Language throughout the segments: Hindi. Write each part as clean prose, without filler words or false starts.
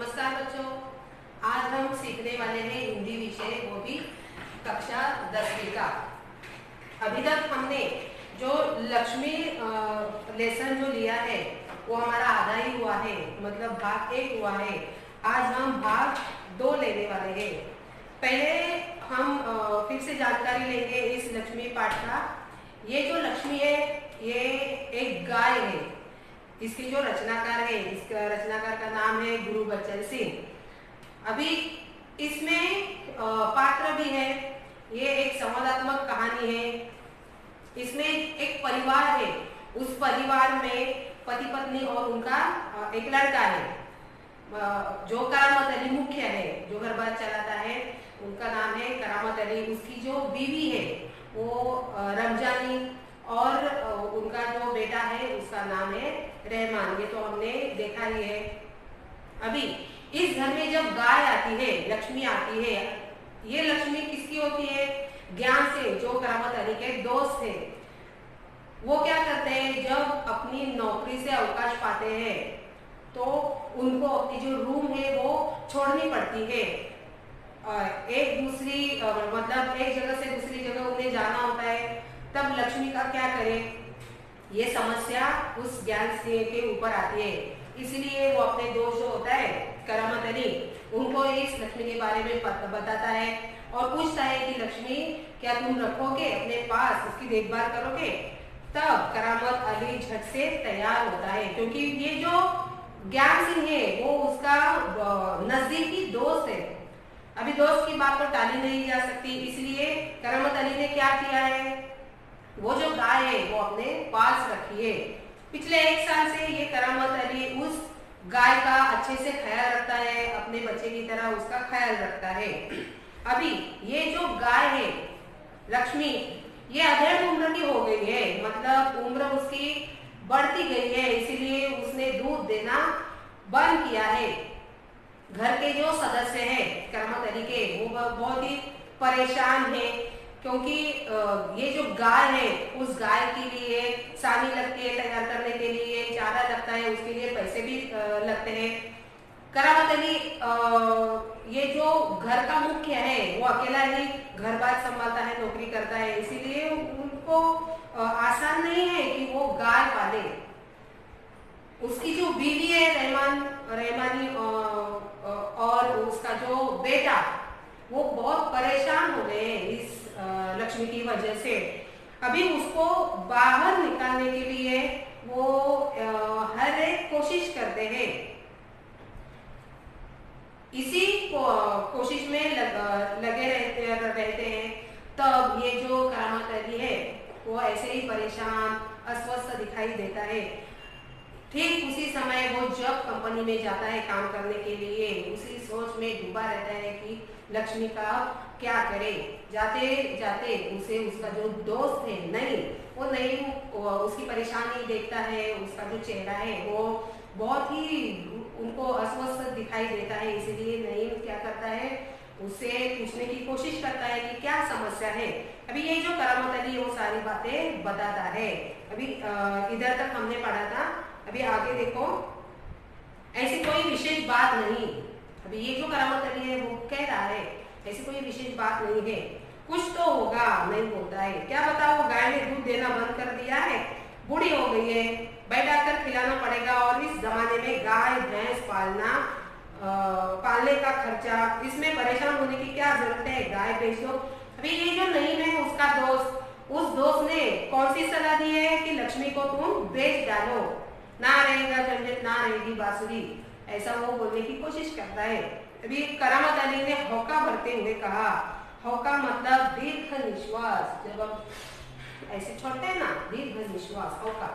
नमस्कार बच्चों, आज हम सीखने वाले हैं हिंदी विषय, वो भी कक्षा 10वीं का। अभी तक हमने जो लक्ष्मी लेसन जो लिया है वो हमारा आधा ही हुआ है, मतलब भाग 1 हुआ है। आज हम भाग 2 लेने वाले हैं। पहले हम फिर से जानकारी लेंगे इस लक्ष्मी पाठ का। ये जो लक्ष्मी है ये एक गाय है। इसकी जो रचनाकार है, इसका रचनाकार का नाम है गुरुबचन सिंह। अभी इसमें पात्र भी है। ये एक संवादात्मक कहानी है। इसमें एक परिवार है, उस परिवार में पति पत्नी और उनका एक लड़का है। जो करामत अली मुख्य है, जो घर बार चलाता है, उनका नाम है करामत अली। उसकी जो बीवी है वो रमजानी, और उनका जो बेटा है उसका नाम है रहमान। ये तो हमने देखा ही है। अभी इस घर में जब गाय आती है, लक्ष्मी आती है, ये लक्ष्मी किसकी होती है? ज्ञान से, जो करामत अली के दोस्त है। वो क्या करते हैं, जब अपनी नौकरी से अवकाश पाते हैं तो उनको अपनी जो रूम है वो छोड़नी पड़ती है। एक जगह से दूसरी जगह उन्हें जाना होता है। तब लक्ष्मी का क्या करे, ये समस्या उस ज्ञान सिंह के ऊपर आती है। इसलिए वो अपने दोस्त जो होता है करामत अली, उनको इस लक्ष्मी के बारे में बताता है और पूछता है कि लक्ष्मी, क्या तुम रखोगे अपने पास, उसकी देखभाल करोगे? तब करामत अली झट से तैयार होता है, क्योंकि ये जो ज्ञान सिंह है वो उसका नजदीकी दोस्त है। अभी दोस्त की बात तो टाली नहीं जा सकती, इसलिए करामत अली ने क्या किया है, वो जो गाय है वो अपने पास रखी है। पिछले 1 साल से ये करामत अली उस गाय का अच्छे से ख्याल रखता है, अपने बच्चे की तरह उसका ख्याल रखता है। अभी ये जो गाय है लक्ष्मी, ये अधेड़ उम्र की हो गई है, मतलब उम्र उसकी बढ़ती गई है, इसीलिए उसने दूध देना बंद किया है। घर के जो सदस्य हैं करामत अली के, वो बहुत ही परेशान है, क्योंकि ये जो गाय है, उस गाय के लिए सानी लगती है, तैयार करने के लिए चारा लगता है, उसके लिए पैसे भी लगते हैं। करामत अली ये जो घर का मुख्य है वो अकेला ही घर बार संभालता है, नौकरी करता है, इसीलिए उनको आसान नहीं है कि वो गाय पाले। उसकी जो बीवी है रहमानी और उसका जो बेटा, वो बहुत परेशान हो गए इस लक्ष्मी की वजह से। अभी उसको बाहर निकालने के लिए वो हर एक कोशिश करते हैं। इसी कोशिश में लगे रहते हैं। तब ये जो करामत अली है वो ऐसे ही परेशान, अस्वस्थ दिखाई देता है। ठीक उसी समय वो जब कंपनी में जाता है काम करने के लिए, उसी सोच में डूबा रहता है कि लक्ष्मी का क्या करे। जाते जाते उसे उसका जो दोस्त है नईम उसकी परेशानी देखता है। उसका जो चेहरा है वो बहुत ही उनको अस्वस्थ दिखाई देता है, इसीलिए नईम क्या करता है, उससे पूछने की कोशिश करता है कि क्या समस्या है। अभी ये जो करामत अली वो सारी बातें बताता है। अभी इधर तक हमने पढ़ा था। अभी आगे देखो, ऐसी कोई विशेष बात नहीं। अभी ये जो करामत अली है वो कह रहा है ऐसी कोई विशेष बात नहीं है, कुछ तो होगा, नहीं होता है। क्या बताओ, गाय ने दूध देना बंद कर दिया है, बूढ़ी हो गई है, बैठा कर खिलाना पड़ेगा, और इस जमाने में गाय भैंस पालने का खर्चा, इसमें परेशान होने की क्या जरूरत है, गाय बेच दो। अभी ये जो नहीं है उसका दोस्त, उस दोस्त ने कौन सी सलाह दी है कि लक्ष्मी को तुम बेच डालो, ना रहेगा झंझट, ना रहेगी बांसुरी, ऐसा वो बोलने की कोशिश करता है। अभी करामत अली ने हौका भरते हुए कहा, हौका मतलब दीर्घ निश्वास, जब हम ऐसे छोड़ते हैं ना, दीर्घ निश्वास, हौका।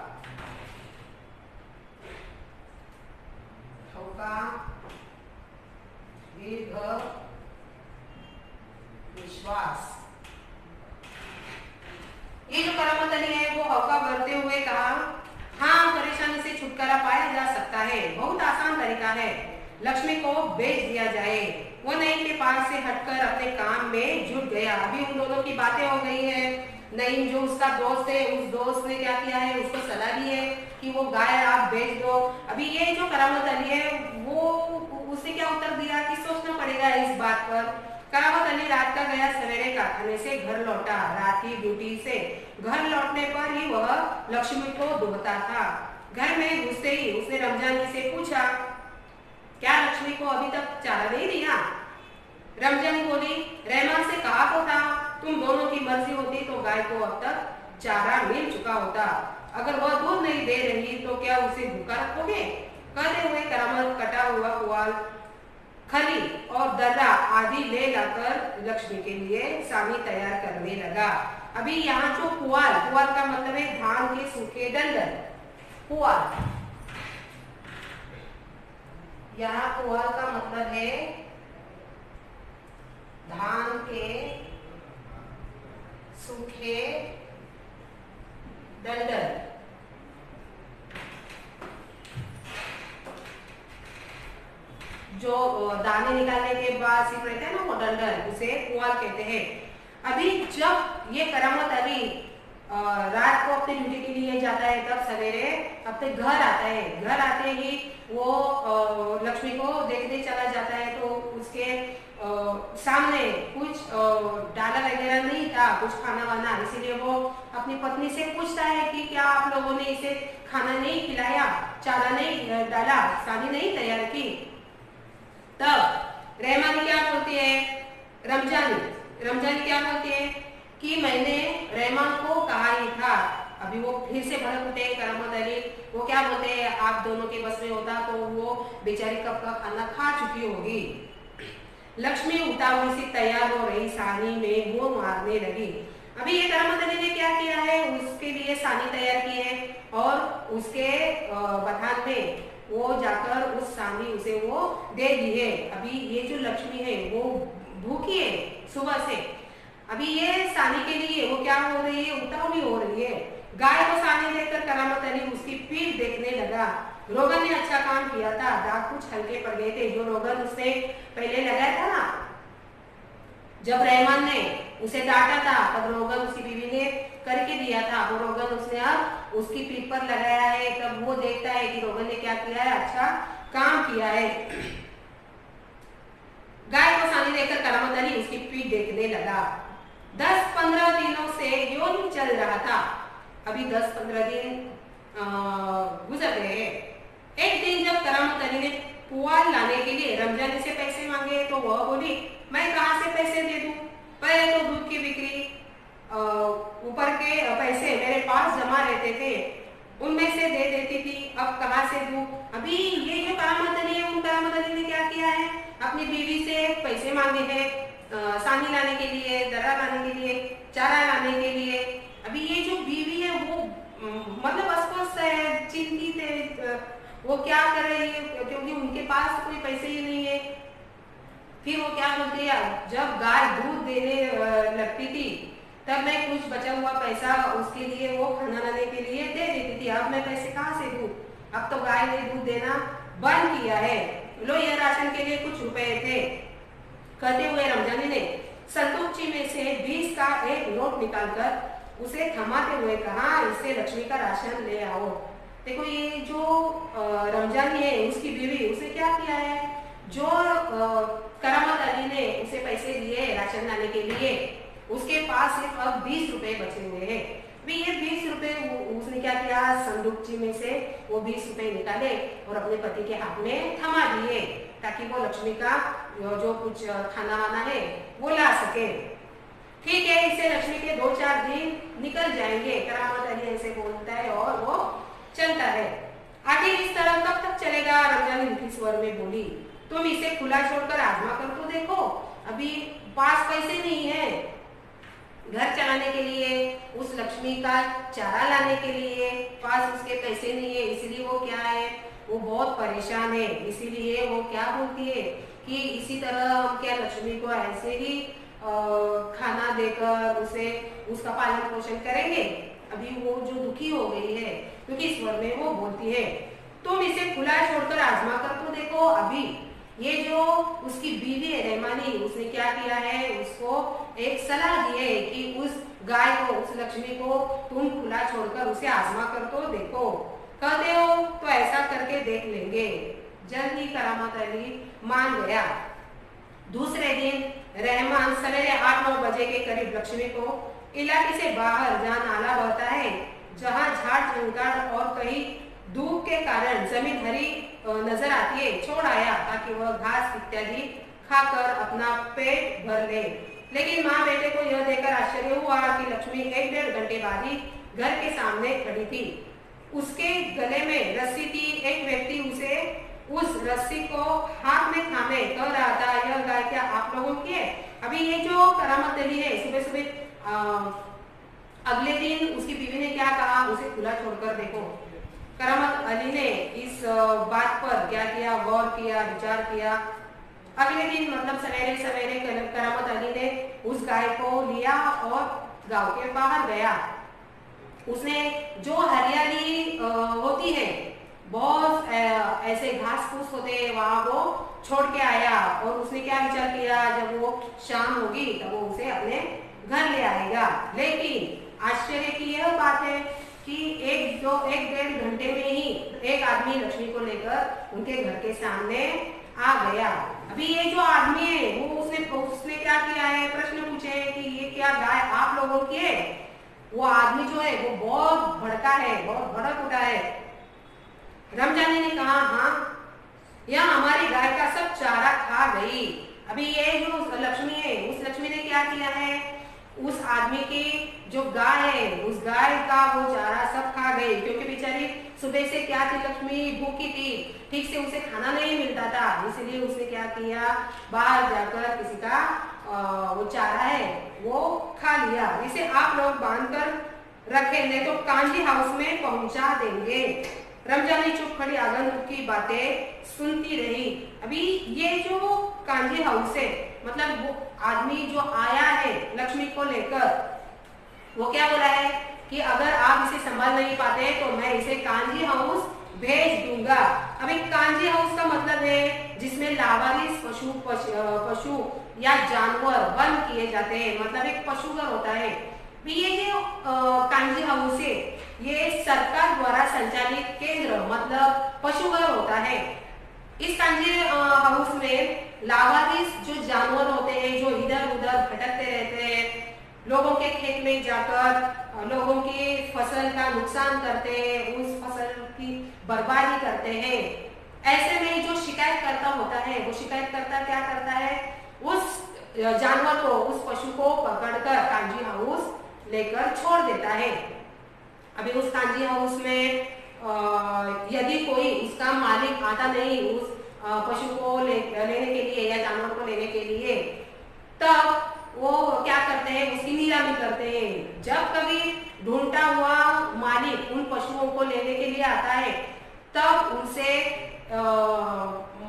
हौका दीर्घ निश्वास। ये जो करामत अली है वो हौका भरते हुए कहा, हाँ, परेशानी से छुटकारा पाया जा सकता है, बहुत आसान तरीका है, लक्ष्मी को बेच दिया जाए। वो नईम के पास से हटकर अपने काम में जुट गया। अभी उन दोनों की बातें हो गई है। नईम जो उसका दोस्त है, उस दोस्त ने क्या किया है, उसको सलाह दी है कि वो गाय आप बेच दो। अभी ये जो करामत अली है वो उससे क्या पर करामत अली रात का गया, सवेरे कारखाने से घर लौटा। रात की ड्यूटी से घर लौटने पर ही वह लक्ष्मी को ढूंढता था। घर में घुसते ही उसने रमजान जी से पूछा, क्या लक्ष्मी को अभी तक चारा नहीं दिया? रमजान बोली, रहमान से कहा तो था, तुम दोनों की मर्जी होती तो गाय को अब तक चारा मिल चुका होता। अगर वह दूध नहीं दे रही तो क्या उसे भूखा रखोगे? कहते हुए करामत कटा हुआ पुआल, खली और दर्रा आदि ले लाकर लक्ष्मी के लिए सानी तैयार करने लगा। अभी यहाँ जो पुआल का मतलब है धान के सूखे डंडल। पुआल, यहाँ पुआल का मतलब है धान के सूखे डंडल। जो दाने निकालने के बाद सिर्फ रहते हैं ना वो डंडल, उसे पुआल कहते हैं। अभी जब ये करामत अली रात को अपनी ड्यूटी के लिए जाता है, तब सवेरे अपने घर आता है। घर आते ही वो लक्ष्मी को देखने चला जाता है तो उसके सामने कुछ डाला वगैरह नहीं था, कुछ खाना वाना, इसीलिए वो अपनी पत्नी से पूछता है कि क्या आप लोगों ने इसे खाना नहीं खिलाया, चारा नहीं डाला, सानी नहीं तैयार की? तब रहमानी क्या बोलती है, रमजानी क्या बोलती है कि मैंने रहमान को कहा ही था। अभी वो फिर से भड़क उठे करामत अली, वो क्या बोलते हैं, आप दोनों के बस में होता तो वो बेचारी कब का खाना खा चुकी होगी। लक्ष्मी उतावली से तैयार हो रही, सानी में वो मारने लगी। अभी ये करामत अली ने क्या किया है, उसके लिए सानी तैयार की है और उसके बथान में वो जाकर उस सानी उसे वो दे दी है। अभी ये जो लक्ष्मी है वो भूखी है सुबह से। अभी ये सानी के लिए वो क्या हो रही है, उतावली हो रही है। गाय को सानी देखकर करामत अली उसकी पीठ देखने लगा। रोगन ने अच्छा काम किया था, दाग कुछ हल्के पड़ गए थे। जो रोगन उसने पहले लगाया था ना, जब रहमान ने उसे डांटा था, तब रोगन उसकी बीवी ने करके दिया था, वो रोगन उसने अब उसकी पीठ पर लगाया है। तब वो देखता है कि रोगन ने क्या किया है, अच्छा काम किया है। गाय को सानी देखकर करामत अली उसकी पीठ देखने लगा। 10-15 दिनों से यूं ही चल रहा था। अभी 10-15 दिन गुजर गए। एक दिन जब करामत अली ने पुआल लाने के लिए रमजान से पैसे मांगे तो वह बोली, मैं कहाँ से पैसे दे दूं? पहले तो दूध की बिक्री ऊपर के पैसे मेरे पास जमा रहते थे, उनमें से दे देती थी, अब कहाँ से दूं? अभी ये जो करामत अली है, उन करामत अली ने क्या किया है, अपनी बीवी से पैसे मांगे हैं सानी लाने के लिए, दर्रा लाने के लिए, चारा लाने के लिए। अभी ये जो बीवी है वो मतलब अस्वस्थ है, चिंतित है, वो क्या कर रही है क्योंकि उनके पास कोई पैसे ही नहीं है। फिर वो क्या बोलती है, जब गाय दूध देने लगती थी तब मैं कुछ बचा हुआ पैसा उसके लिए वो खाना लाने के लिए दे देती थी, अब मैं पैसे कहाँ से दूं? अब तो गाय ने दूध देना बंद किया है, लो ये राशन के लिए कुछ रुपए थे। कहते हुए रमजानी ने संतूकची में से 20 का एक नोट निकालकर उसे थमाते हुए कहा, इससे लक्ष्मी का राशन ले आओ। देखो ये जो रमजानी है उसकी बीवी, उसे क्या किया है, जो करामत अली ने उसे पैसे दिए राशन लाने के लिए, उसके पास सिर्फ अब 20 रुपए बचे हुए हैं। ये 20 रुपए उसने क्या किया, संदूकची में से वो 20 रुपए निकाले और अपने पति के हाथ में थमा दिए ताकि वो लक्ष्मी का जो कुछ खाना वाना है वो ला सके। ठीक है, इससे लक्ष्मी के 2-4 दिन निकल जाएंगे, करामत अली ऐसे बोलता है और वो चलता है। आखिर इस तरह कब तक चलेगा? रमजान मीठी स्वर में बोली, तुम इसे खुला छोड़कर आजमा कर तो देखो। अभी पास पैसे नहीं है घर चलाने के लिए, उस लक्ष्मी का चारा लाने के लिए पास उसके पैसे नहीं है, इसलिए वो क्या है, वो बहुत परेशान है। इसीलिए वो क्या बोलती है कि इसी तरह हम क्या लक्ष्मी को ऐसे ही खाना देकर उसे उसका पालन पोषण करेंगे। अभी वो जो दुखी हो गई है क्योंकि स्वर में वो बोलती है, तुम इसे खुला छोड़कर आजमा कर तो देखो। अभी ये जो उसकी बीवी है रहमानी, उसने क्या किया है, उसको एक सलाह दी है कि उस गाय को, उस लक्ष्मी को तुम खुला छोड़कर उसे आजमा कर तो देखो। कहते हो तो ऐसा करके देख लेंगे। जल्द ही करामत अली मान गया। दूसरे दिन रहमान सवेरे 8-9 बजे के करीब लक्ष्मी को इलाके से बाहर जहाँ नाला बहता है, जहाँ झाड़ झंकार और कहीं धूप के कारण जमीन हरी नजर आती है, छोड़ आया ताकि वह घास इत्यादि खाकर अपना पेट भर ले। लेकिन माँ बेटे को यह देखकर आश्चर्य हुआ कि लक्ष्मी 1-1.5 घंटे बाद ही घर के सामने खड़ी थी। उसके गले में रस्सी थी। एक व्यक्ति उसे उस रस्सी को हाथ में थामे कह रहा था, यह गाय क्या आप लोगों की है? अभी ये जो करामत अली है, सुबह सुबह अगले दिन उसकी बीवी ने क्या कहा, उसे खुला छोड़कर देखो। करामत अली ने इस बात पर क्या किया, गौर किया, विचार किया। अगले दिन मतलब सवेरे सवेरे करामत अली ने उस गाय को लिया और गांव के बाहर गया। उसने जो हरियाली होती है, बहुत ऐसे घास फूस होते हैं, वहां वो छोड़ के आया और उसने क्या विचार किया, जब वो शाम होगी तब वो उसे अपने घर ले आएगा। लेकिन आश्चर्य की यह बात है कि 1-1.5 घंटे में ही एक आदमी लक्ष्मी को लेकर उनके घर के सामने आ गया। अभी ये जो आदमी है वो उसने क्या किया है, प्रश्न पूछे कि ये क्या गाय आप लोगों की है? वो आदमी जो है वो बहुत भड़का है, बहुत भड़क उठा है। रमजानी ने कहा, हाँ, यह हमारी गाय का सब चारा खा गई। अभी ये जो लक्ष्मी है, उस लक्ष्मी ने क्या किया है, उस आदमी की जो गाय है, उस गाय का वो चारा सब खा गई। क्योंकि बेचारी सुबह से क्या थी, लक्ष्मी भूखी थी, ठीक से उसे खाना नहीं मिलता था, इसलिए उसने क्या किया, बाहर जाकर किसी का वो चारा है वो खा लिया। इसे आप लोग बांध कर रखे, नहीं तो कांजी हाउस में पहुंचा देंगे। रमजानी चुप खड़ी आगंतुक की बातें सुनती रही। अभी ये जो कांजी हाउस है, मतलब वो आदमी जो आया है लक्ष्मी को लेकर, वो क्या बोला है कि अगर आप इसे संभाल नहीं पाते तो मैं इसे कांजी हाउस भेज दूंगा। अब एक कांजी हाउस का मतलब है जिसमें लावारिस पशु या जानवर बंद किए जाते हैं, मतलब एक पशुघर होता है। ये जो कांजी हाउस है, ये सरकार द्वारा संचालित केंद्र मतलब पशुघर होता है। इस कांजी हाउस में लावारिस जो जानवर होते हैं, जो इधर उधर भटकते रहते हैं, लोगों के खेत में जाकर लोगों की फसल का नुकसान करते हैं, उस फसल की बर्बादी करते हैं। ऐसे में जो शिकायतकर्ता होता है, वो शिकायतकर्ता क्या करता है, उस जानवर को, उस पशु को पकड़कर कांजी हाउस लेकर छोड़ देता है। अभी उस कांजी हाउस में यदि कोई उसका मालिक आता नहीं उस पशु को लेने के लिए या जानवर को लेने के लिए, तब वो क्या करते हैं, उसकी नीलामी करते हैं। जब कभी ढूंढता हुआ मालिक उन पशुओं को लेने के लिए आता है, तब उनसे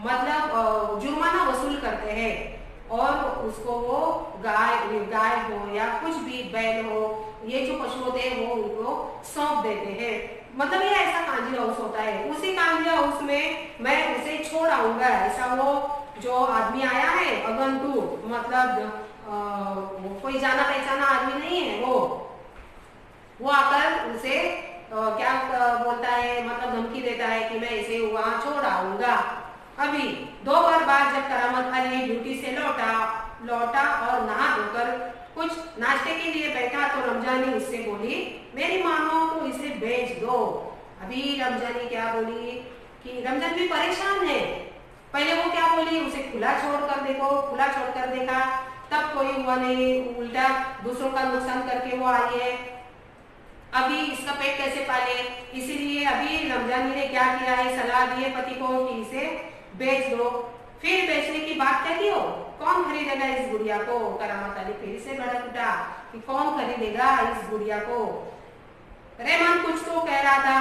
मतलब जुर्माना वसूल करते हैं और उसको वो गाय हो या कुछ भी बैल हो, ये जो पशु होते हैं वो उनको सौंप देते हैं। मतलब ये ऐसा कांजी हाउस होता है। उसी कांजी हाउस में मैं उसे छोड़ आऊंगा, ऐसा वो जो आदमी आया है अगंतुक, मतलब कोई जाना पहचाना आदमी नहीं है, वो आकर उसे क्या बोलता है, मतलब धमकी देता है कि मैं इसे वहां छोड़ आऊंगा। अभी दोपहर बाद जब करामत अली ड्यूटी से लौटा और नहा धोकर कुछ नाश्ते के लिए बैठा तो रमजानी उससे बोली, मेरी मानो तो इसे भेज दो। अभी रमजानी क्या बोली कि रमजान भी परेशान है। पहले वो क्या बोली, उसे खुला छोड़कर देखो, खुला छोड़कर देखा तब कोई हुआ नहीं, उल्टा दूसरों का नुकसान करके वो आई है। अभी इसका पेट कैसे पाले, इसीलिए अभी रमजानी ने क्या किया है, सलाह दी है पति को कि इसे बेच दो। फिर बेचने की बात कही हो, कौन खरीदेगा इस गुड़िया को? करामत अली फिर से भड़क उठा कि कौन खरीदेगा इस गुड़िया को? रहमान कुछ तो कह रहा था,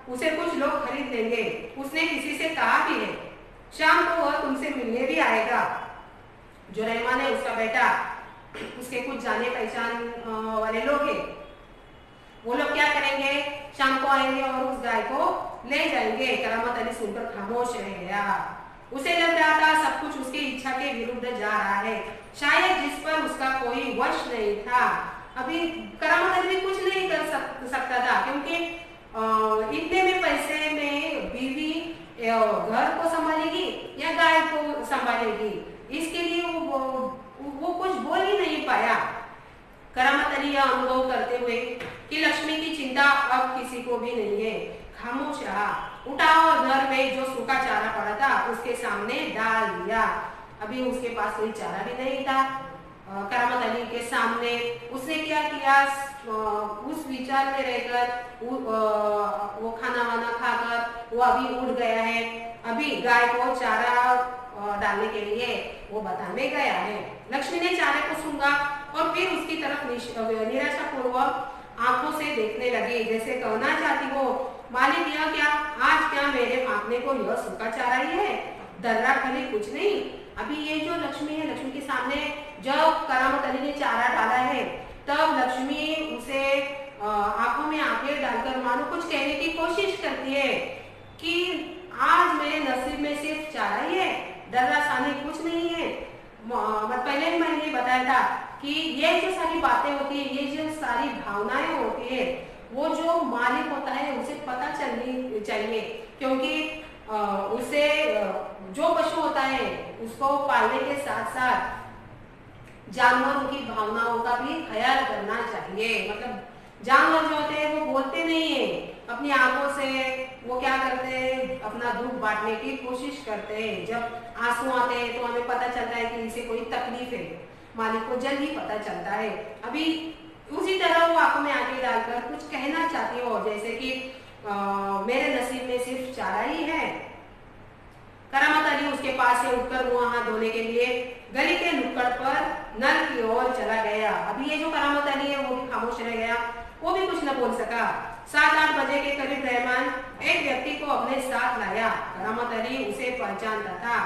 उसे कुछ लोग खरीद लेंगे, उसने किसी से कहा भी है, शाम को वह तुमसे मिलने भी आएगा। जो रहमान है उसका बेटा, उसके कुछ जाने पहचान वाले लोग हैं, वो लोग क्या करेंगे, शाम को आएंगे और उस गाय को ले जाएंगे। करामत अली सुनकर खामोश रह गया। उसे लग रहा था सब कुछ उसकी इच्छा के विरुद्ध जा रहा है, शायद जिस पर उसका कोई वश नहीं था। अभी करामत अली कुछ नहीं कर सकता था, क्योंकि इतने में पैसे में बीवी घर को संभालेगी या गाय को संभालेगी, इसके लिए वो वो कुछ बोल ही नहीं पाया। करामत अली यह अनुभव करते हुए कि लक्ष्मी की चिंता अब किसी को भी नहीं है, खामोश रहा। उठा और घर में जो सूखा चारा पड़ा था उसके सामने डाल दिया। अभी उसके पास कोई चारा भी नहीं था। करामत अली के सामने उसने क्या किया, उस विचार में रहकर वो खाना वाना खाकर वो अभी उठ गया है। अभी गाय को चारा डालने के लिए वो बताने गया है। लक्ष्मी ने चारे को सूंघा और फिर उसकी तरफ निराशापूर्वक आंखों से देखने लगी, जैसे कहना चाहती हो, मालिक यह क्या, आज क्या मेरे फांकने को यह सूखा चारा ही है, दर्रा खली कुछ नहीं। अभी ये जो लक्ष्मी है, लक्ष्मी के सामने जब करामत अली ने चारा डाला है तब लक्ष्मी उसे आंखों में आंखें डालकर मानो कुछ कहने की कोशिश करती है कि आज मेरे नसीब में सिर्फ चारा ही है, दर्रा सानी कुछ नहीं है। पहले भी मैंने बताया था कि ये जो सारी बातें होती है, ये जो सारी भावनाएं होती है, वो जो मालिक होता है उसे पता चलनी चाहिए, क्योंकि उसे जो पशु होता है उसको पालने के साथ साथ जानवरों की भावनाओं का भी ख्याल करना चाहिए। मतलब जानवर जो होते हैं वो बोलते नहीं है, अपनी आंखों से वो क्या करते हैं, अपना दुख बांटने की कोशिश करते हैं। जब आंसू आते हैं तो हमें पता चलता है कि इसे कोई तकलीफ है, मालिक को जल्दी पता चलता है। अभी उसी तरह वो आंखों में आंखें डालकर कुछ कहना चाहती हो, जैसे कि मेरे नसीब में सिर्फ चारा ही है। करामत अली उसके पास से उठकर मुंह हाथ धोने के लिए गली के नुक्कड़ पर नल की ओर चला गया। अभी ये जो करामत अली है वो भी खामोश रह गया, वो भी कुछ न बोल सका। 7-8 बजे के करीब रहमान एक व्यक्ति को अपने साथ लाया। करामत अली उसे पहचानता था।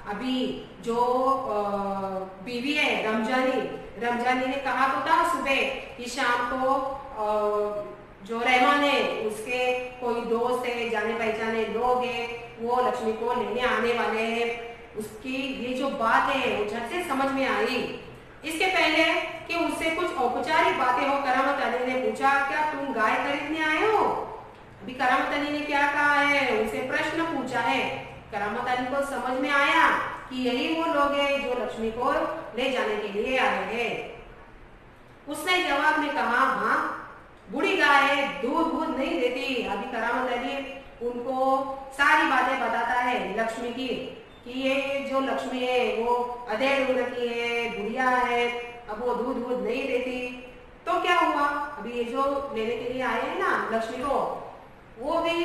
अभी जो बीवी है रमजानी ने कहा तो था सुबह कि शाम को जो रहमान है उसके कोई दोस्त है, जाने पहचाने लोग हैं, वो लक्ष्मी को लेने आने वाले हैं। उसकी ये जो बात है वो झट से समझ में आई। इसके पहले कि उससे कुछ औपचारिक बातें हो, करामत अली ने पूछा, क्या तुम गाय खरीदने आए हो? अभी करामत अली ने क्या कहा है, उसे प्रश्न पूछा है। करामत अली को समझ में आया कि यही वो लोग हैं जो लक्ष्मी को ले जाने के लिए आए हैं। उसने जवाब में कहा, हाँ, बूढ़ी गाय है, दूध नहीं देती। अभी करामत अली उनको सारी बातें बताता है लक्ष्मी की, कि ये जो लक्ष्मी है वो अधेड़ उम्र की है, बुढ़िया है, अब वो दूध नहीं देती। तो क्या हुआ, अभी ये जो लेने के लिए आए हैं ना लक्ष्मी को, वो भी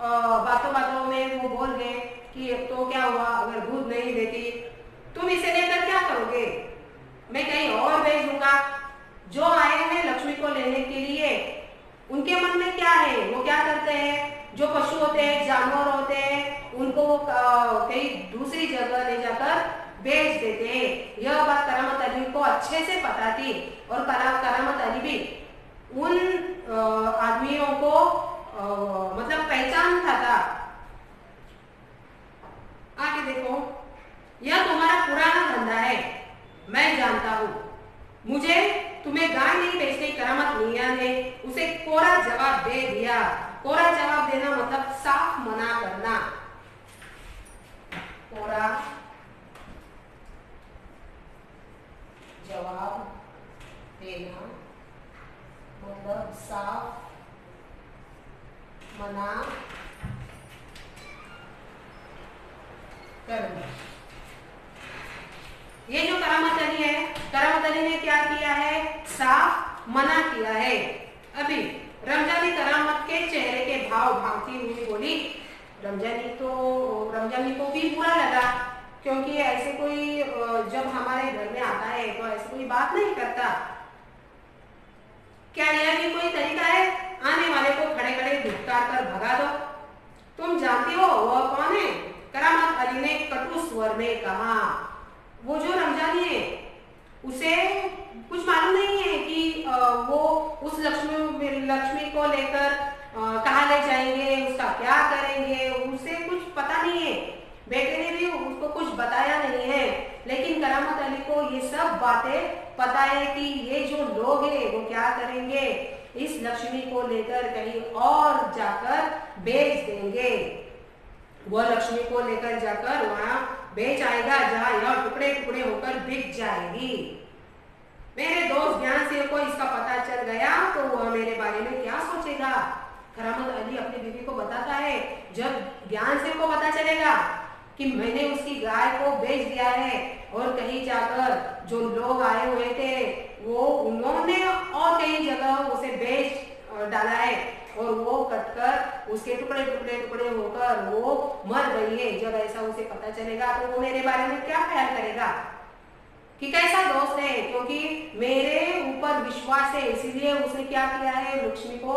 बातों में वो बोल गए कि तो क्या हुआ अगर दूध नहीं देती, तुम इसे लेकर क्या करोगे, मैं कहीं और भेज दूंगा। जो आए हैं लक्ष्मी को लेने के लिए उनके मन में क्या है, वो क्या करते हैं, जो पशु होते हैं, जानवर होते हैं, उनको वो कहीं दूसरी जगह ले जाकर बेच देते हैं। यह बात करामत अली को अच्छे से पता थी और करामत अली भी उन आदमियों को मतलब पहचानता था। आगे देखो, यह तुम्हारा पुराना धंधा है, मैं जानता हूँ। मुझे तुम्हें गाय नहीं बेचने करामत मियां ने उसे कोरा जवाब दे दिया। कोरा जवाब देना मतलब साफ मना करना। कोरा जवाब देना मतलब साफ मना करना। ये जो करामत अली है, करामत अली ने क्या किया है, साफ मना किया है। अभी रमजानी करामत के चेहरे के भाव भांगती हुई बोली। रमजानी को भी बुरा लगा, क्योंकि ऐसे कोई जब हमारे घर में आता है तो ऐसे कोई बात नहीं करता। क्या यह भी कोई तरीका है, आने वाले को खड़े खड़े धुतकार कर भगा दो? तुम जानती हो वह कौन है? करामत अली ने कटु स्वर में कहा। वो जो रमजानी है उसे कुछ मालूम नहीं है कि वो उस लक्ष्मी को लेकर कहाँ ले जाएंगे, उसका क्या करेंगे, उसे कुछ पता नहीं है। बेटे ने भी उसको कुछ बताया नहीं है, लेकिन करामत अली को ये सब बातें पता है कि ये जो लोग हैं वो क्या करेंगे, इस लक्ष्मी को लेकर कहीं और जाकर बेच देंगे। वह लक्ष्मी को लेकर जाकर वहां बेच आएगा जहाँ यह टुकड़े टुकड़े होकर बिक जाएगी। मेरे दोस्त ज्ञान सिंह को इसका पता चल गया तो वह मेरे बारे में क्या सोचेगा। करामत अली अपनी बीवी को बताता है, जब ज्ञान सिंह को पता चलेगा कि मैंने उसकी गाय को बेच दिया है और कहीं जाकर जो लोग आए हुए थे वो उन्होंने और कई जगह उसे बेच डाला है और वो कटकर उसके टुकड़े टुकड़े टुकड़े होकर वो मर गई है। जब ऐसा उसे पता चलेगा तो वो मेरे बारे में क्या ख्याल करेगा कि कैसा दोस्त है, क्योंकि मेरे ऊपर विश्वास है इसीलिए उसने क्या किया है, लक्ष्मी को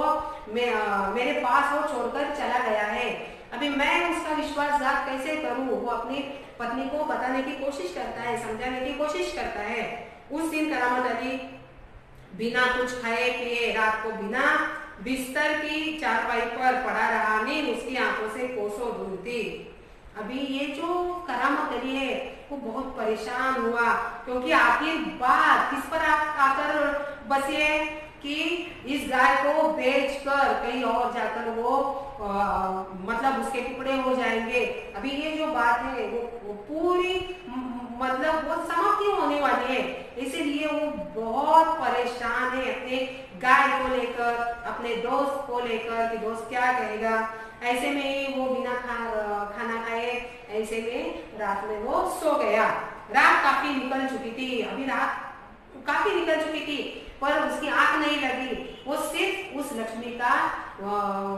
मेरे पास वो छोड़कर चला गया है। अभी मैं उसका विश्वासघात कैसे करूं? वो अपनी पत्नी को बताने की कोशिश करता है, समझाने की कोशिश करता है। उस दिन करामत अली बिना कुछ खाए पिए रात को बिना बिस्तर की चारपाई पर पड़ा रहा। नींद उसकी आंखों से कोसों दूर थी। अभी ये जो करामत अली है वो बहुत परेशान हुआ, क्योंकि आखिर बात किस पर आकर बसी है कि इस गाय को बेचकर कहीं और जाकर वो मतलब उसके टुकड़े हो जाएंगे। अभी ये जो बात है वो पूरी मतलब वो समाप्ति होने वाली है, इसीलिए वो बहुत परेशान है अपने गाय को लेकर, अपने दोस्त को लेकर कि दोस्त क्या कहेगा। ऐसे में वो बिना खाना खाए ऐसे में रात में वो सो गया। रात काफी निकल चुकी थी, अभी रात काफी निकल चुकी थी पर उसकी आंख नहीं लगी। वो सिर्फ उस लक्ष्मी का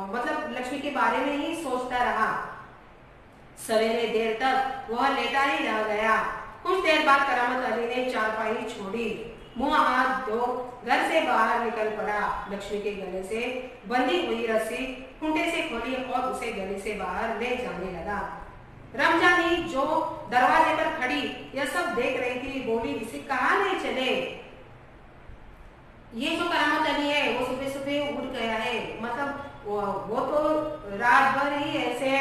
मतलब लक्ष्मी के बारे में ही सोचता रहा। सवेरे देर तक वह लेटा ही रह गया। कुछ देर बाद करामत अली ने चारपाई छोड़ी, मुंह हाथ धो घर से बाहर निकल पड़ा। लक्ष्मी के गले से बंधी हुई रस्सी खूंटे से खोली और उसे गले से बाहर ले जाने लगा। रमजानी जो दरवाजे पर खड़ी यह सब देख रही थी बोली, इसे कहाँ ले चले? ये जो करामत अली है वो सुबह सुबह उठ गया है, मतलब वो तो रात भर ही ऐसे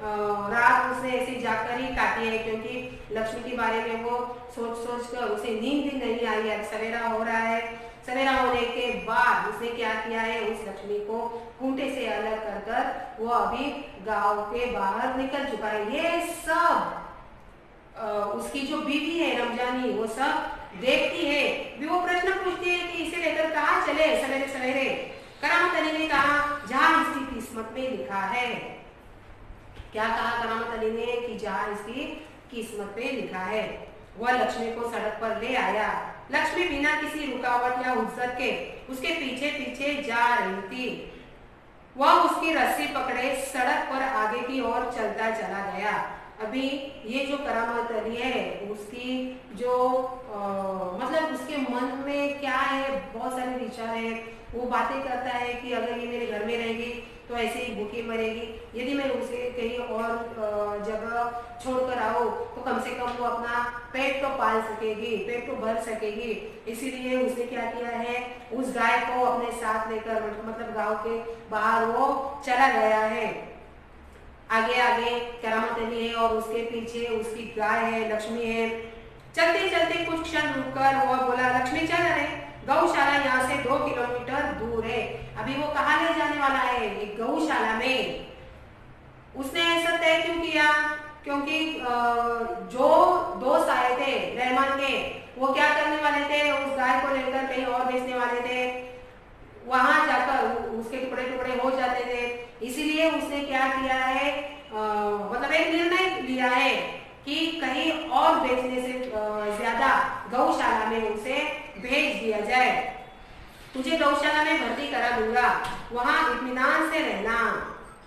रात उसने ऐसे जाकर ही काटी है, क्योंकि लक्ष्मी के बारे में वो सोच सोच कर उसे नींद भी नहीं आई है। सवेरा हो रहा है, सवेरा होने के बाद उसने क्या किया है, उस लक्ष्मी को खूंटे से अलग कर कर वो अभी गांव के बाहर निकल चुका है। ये सब उसकी जो बीवी है रमजानी वो सब देखती है, भी वो प्रश्न पूछती है कि इसे लेकर कहाँ चले सवेरे सवेरे। करामत अली ने कहा जहाँ इसकी किस्मत में लिखा है। क्या कहा करामत अली ने कि जहाँ इसकी किस्मत में लिखा है। वह लक्ष्मी को सड़क पर ले आया। लक्ष्मी बिना किसी रुकावट या हुज्जत के उसके पीछे पीछे जा रही थी। वह उसकी रस्सी पकड़े सड़क पर आगे की ओर चलता चला गया। अभी ये जो करामत अली है उसकी जो मतलब उसके मन में क्या है, बहुत सारे विचार है। वो बातें करता है कि अगर ये मेरे घर में रहेगी तो ऐसे ही भूखी मरेगी, यदि मैं उसे कहीं और जगह छोड़कर आओ तो कम से कम वो अपना पेट तो पाल सकेगी, पेट तो भर सकेगी। इसीलिए उसने क्या किया है, उस गाय को अपने साथ लेकर मतलब गांव के बाहर वो चला गया है। आगे आगे करामत अली है और उसके पीछे उसकी गाय है, लक्ष्मी है। चलते चलते कुछ क्षण रुककर वो बोला, लक्ष्मी चल रहे, गौशाला यहाँ से 2 किलोमीटर दूर है। अभी वो कहाँ ले जाने वाला है, एक गौशाला में। उसने ऐसा तय क्यों किया, क्योंकि जो दोस्त आए थे रहमान के वो क्या करने वाले थे, उस गाय को लेकर कहीं और बेचने वाले थे, वहां जाकर उसके टुकड़े टुकड़े हो जाते थे। इसीलिए उसने क्या किया है, मतलब एक निर्णय लिया है कि कहीं और बेचने से ज्यादा गौशाला में उसे भेज दिया जाए। तुझे गौशाला में भर्ती करा दूंगा, वहां इत्मीनान से रहना,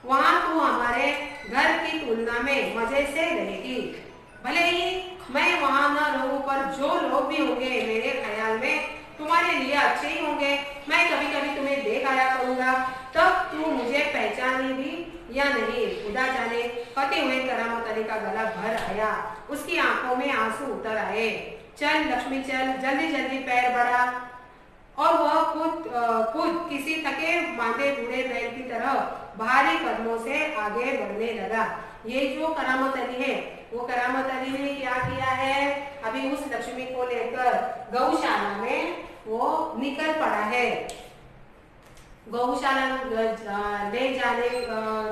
वहां तू हमारे घर की तुलना में मजे से रहेगी। भले ही मैं वहां न रहूं पर जो लोग भी होंगे मेरे ख्याल में तुम्हारे लिए अच्छे ही होंगे। मैं कभी कभी तुम्हें देख आया करूंगा, तब तू मुझे पहचाने भी या नहीं, खुदा जाने। कहते हुए करामत अली का गला भर आया, उसकी आंखों में आंसू उतर आए। चल लक्ष्मी चल, जल्दी जल्दी पैर बढ़ा। और वह खुद किसी थके मांदे बूढ़े बैल की तरह भारी कदमों से आगे बढ़ने लगा। ये जो करामत अली है वो करामत अली ने क्या किया है, अभी उस लक्ष्मी को लेकर गौशाला में वो निकल पड़ा है। गौशाला ले जाने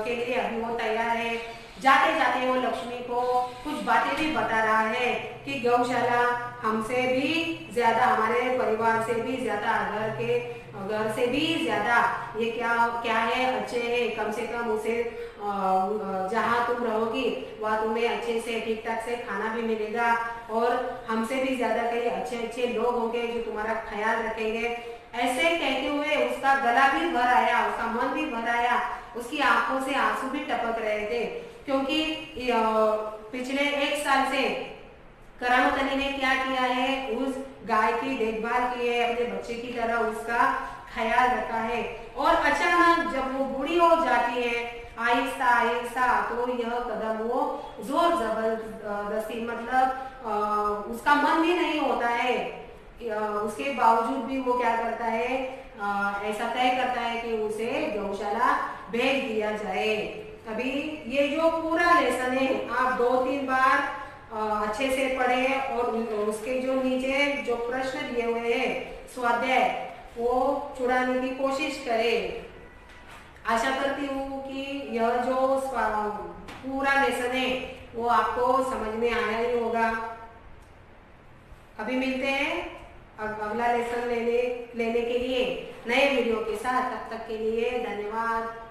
के लिए अभी वो तैयार है। जाते जाते वो लक्ष्मी को कुछ बातें भी बता रहा है कि गौशाला हमसे भी ज्यादा, हमारे परिवार से भी ज्यादा, घर से भी ज्यादा ये क्या क्या है, अच्छे है। कम से कम उसे जहाँ तुम रहोगी वहाँ तुम्हें अच्छे से ठीक ठाक से खाना भी मिलेगा, और हमसे भी ज्यादा कई अच्छे अच्छे लोग होंगे जो तुम्हारा ख्याल रखेंगे। ऐसे कहते हुए उसका गला भी भर आया, उसका मन भी भर आया, उसकी आंखों से आंसू भी टपक रहे थे, क्योंकि पिछले 1 साल से करामत अली ने क्या किया है, उस गाय की देखभाल की है, अपने बच्चे की तरह उसका ख्याल रखा है। और अचानक जब वो बूढ़ी हो जाती है आहिस्ता आहिस्ता, तो यह कदम वो जोर जबरदस्ती, मतलब उसका मन भी नहीं होता है, उसके बावजूद भी वो क्या करता है, ऐसा तय करता है कि उसे गौशाला भेज दिया जाए। अभी ये जो पूरा लेसन है आप 2-3 बार अच्छे से पढ़े, और उसके जो नीचे जो प्रश्न दिए हुए हैं स्वाध्याय, वो छुड़ाने की कोशिश करें। आशा करती हूँ कि यह जो पूरा लेसन है वो आपको समझ में आया ही होगा। अभी मिलते हैं अगला लेसन लेने के लिए नए वीडियो के साथ। तब तक के लिए धन्यवाद।